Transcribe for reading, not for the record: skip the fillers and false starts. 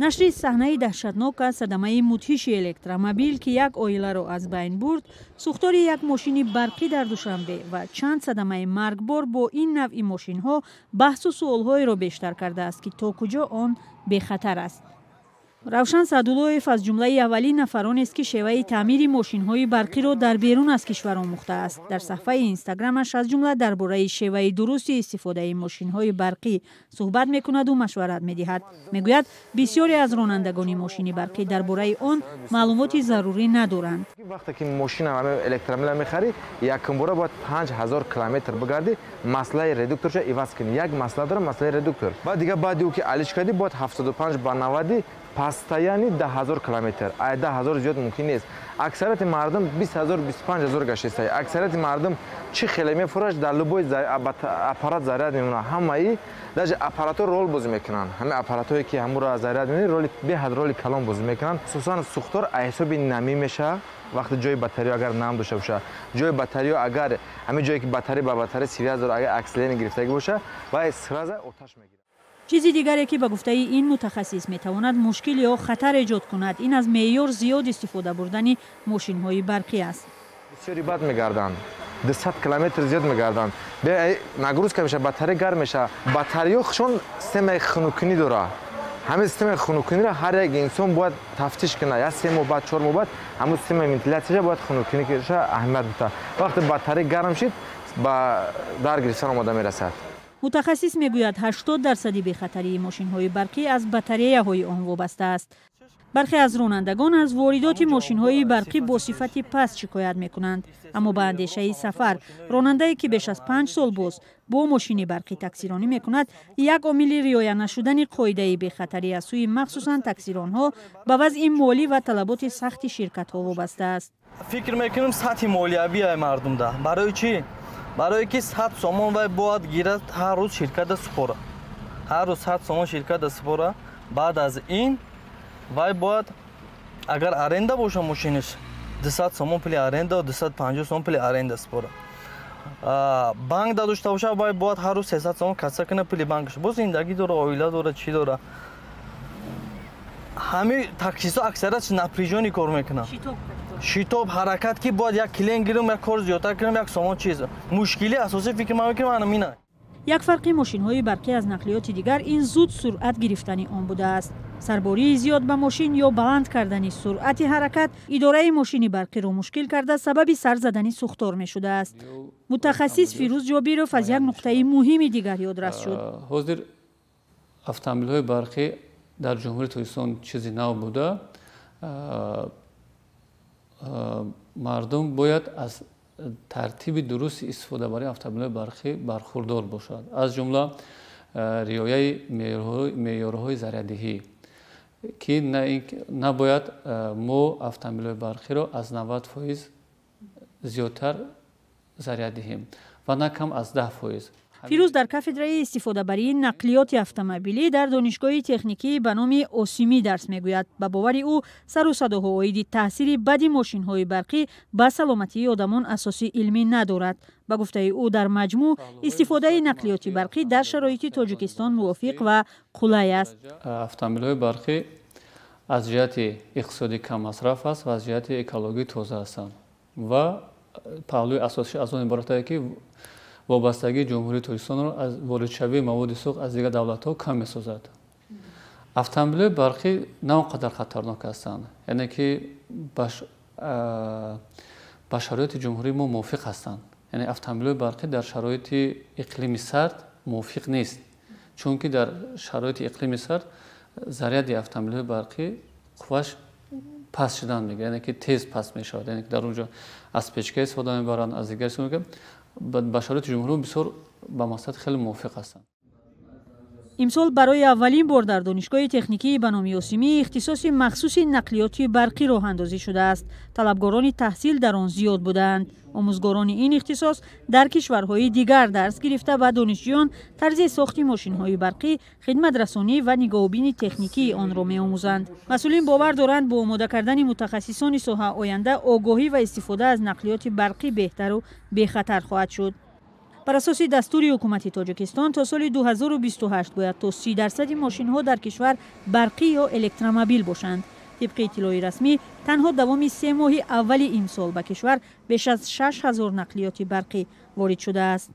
нашри саҳнаи даҳшатнок аз садамаи мудҳиши электромобил ки як оиларо аз байн бурд, сӯхтори як мошини барқӣ дар Душанбе ва чанд садамаи маргбор бо ин навъи мошинҳо баҳсу суолҳоеро бештар кардааст ки то куҷо он бехатар аст. равшан саъдуллоев аз ҷумлаи аввалин нафаронест ки шеваи таъмири мошинҳои барқиро дар берун аз кишвар омӯхтааст. дар саҳифаи инстаграмаш аз ҷумла дар бораи шеваи дурусти истифодаи мошинҳои барқӣ суҳбат мекунаду машварат медиҳад. мегӯяд бисёре аз ронандагони мошини барқӣ дар бораи он маълумоти зарурӣ надоранд. вақте ки мошина электромобил мехарӣ якумбора бояд 5000 километр бигарди маслаи редукторша иваз кунӣ. як масъала дорад, маслаи редуктор. баъд дига баъди ӯ ки алиш кардӣ бояд 75 ба 90 постоянно 10000 километр. 10000 зиёд мумкин нест. аксарияти мардум 20000 25000 гаштаанд. аксарияти мардум чӣ хеле мефурӯшад дар любой аппарат заряд мемонад. ҳамаи даже аппаратҳо рол бозӣ мекунанд. ҳамаи аппаратҳое ки ҳамуро заряд мемонад роли беҳад роли калон бозӣ мекунанд. хусусан сӯхтор ҳисоби намӣ мешавад. вақти ҷои батариё агар нам дошта боша, ҷои батариё агар ҳамин ҷое ки батария ба батария связ дорад агар аксилерия гирифтагӣ боша ва сразу оташ мегирад. чизи дигаре ки ба гуфтаи ин мутахассис метавонад мушкил ё хатар эҷод кунад, ин аз меъёр зиёд истифода бурдани мошинҳои барқӣ аст. бисёри бад мегарданд. 200 километр зиёд мегарданд. нагрузка меша, батария гарм меша. батариё шон системаи хунукунӣ дорад. ҳамин системаи хунукуниро ҳар як инсон бояд тафтиш кунад. Я 3 моҳ баъд 4 моҳ баъд ҳамун системаи вентиляцияша бояд хунукунӣ киша аҳамият буда. вақте батария гарм шид ба дар гирифтан омода мерасад. мутахассис мегӯяд 80% бехатарии мошинҳои барқӣ аз батареяҳои он вобаста аст. бархе аз ронандагон аз воридоти мошинҳои барқӣ бо сифати паст шикоят мекунанд. аммо ба андешаи сафар ронандае ки беш аз 5 сол боз бо мошини барқӣ таксиронӣ мекунад, як омили риоя нашудани қоидаи бехатарӣ аз сӯи махсусан таксиронҳо ба вазъи молӣ ва талаботи сахти ширкатҳо вобаста аст. фикр мекунем сатҳи молиявии мардумда. барои чӣ? барое ки 100 сомон вай бояд гирад ҳар рӯз ширката супора. ҳар рӯз 100 сомон ширката супора. баъд аз ин вай бояд агар аренда боша мошинаш 200 сомон пули аренда, 250 сомон пули аренда супора. банк дадошта боша вай бояд ҳар рӯз 300 сомон касса куна пули банкаш. бо зиндагӣ дора, оила дора, чӣ дора. ҳамин таксисо аксарияш напряжёни кор мекунанд. шитоб ҳаракат ки бояд як клиент гирем, як кор зиёдтар кунем, як сомон чиз. мушкили асосӣ фикр мекунам ана. як фарқи мошинҳои барқӣ аз нақлиёти дигар ин зуд суръат гирифтани он будааст. сарбории зиёд ба мошин ё баланд кардани суръати ҳаракат идораи мошини барқиро мушкил карда сабаби сар задани сӯхтор мешудааст. мутахассис Фирӯз Ҷобиров аз як нуқтаи муҳими дигар ёдрас шуд. ҳозир автомобилҳои барқӣ дар ҷумҳурии Тоҷикистон чизи нав буда, мардум бояд аз тартиби дурусти истифодабари автомобилҳои барқӣ бархурдор бошад. аз ҷумла риояи меъёрҳои заряддиҳӣ ки набояд мо автомобилҳои барқиро аз 90% зиёдтар заряд диҳем ва на кам аз 10%. фирӯз дар кафедраи истифодабарии нақлиёти автомобилӣ дар донишгоҳи техникӣ ба номи Осимӣ дарс мегӯяд. ба бовари ӯ сару садоҳо оиди таъсири бади мошинҳои барқӣ ба саломатии одамон асоси илмӣ надорад. ба гуфтаи ӯ дар маҷмӯъ истифодаи нақлиёти барқӣ дар шароити Тоҷикистон мувофиқ ва қулай аст. автомобилҳои барқӣ аз ҷиҳати иқтисодӣ каммасраф аст ва аз ҷиҳати экологӣ тоза ҳастанд ва паҳлӯи асосиш аз он иборат аст ки вобастагии ҷумҳурии Тоҷикистонро аз воридшавии маводи сух аз дигар давлатҳо кам месозад. автомобилҳои барқӣ на он қадар хатарнок ҳастанд, яъне ки ба шароити ҷумҳурии мо мувофиқ ҳастанд. яъне автомобилҳои барқӣ дар шароити иқлими сард мувофиқ нест, чунки дар шароити иқлими сард заряди автомобилҳои барқӣ қувваш паст шудан мегирад, яъне ки тез паст мешавад, яъне ки дар онҷо аз печка истифода мебаранд, аз дигар истифода мекунанд. ба шароити ҷумҳурӣ бисёр ба мақсад хеле мувофиқ ҳастанд. имсол барои аввалин бор дар донишгоҳи техникии ба номи Осимӣ ихтисоси махсуси нақлиёти барқӣ роҳандозӣ шудааст. талабгорони таҳсил дар он зиёд буданд. омӯзгорони ин ихтисос дар кишварҳои дигар дарс гирифта ба донишҷӯён тарзи сохти мошинҳои барқӣ, хидматрасонӣ ва нигоҳубини техникии онро меомӯзанд. масъулин бовар доранд бо омода кардани мутахассисони соҳа оянда огоҳӣ ва истифода аз нақлиёти барқӣ беҳтару бехатар хоҳад шуд. بر اساس دستور حکومت تاجیکستان تا سال 2028 باید تا 30% ماشین‌ها در کشور برقی یا الکترومبیل باشند. طبق اطلاع رسمی تنها دوام 3 ماه اول این سال به کشور بیش از 6000 نقلیات برقی وارد شده است.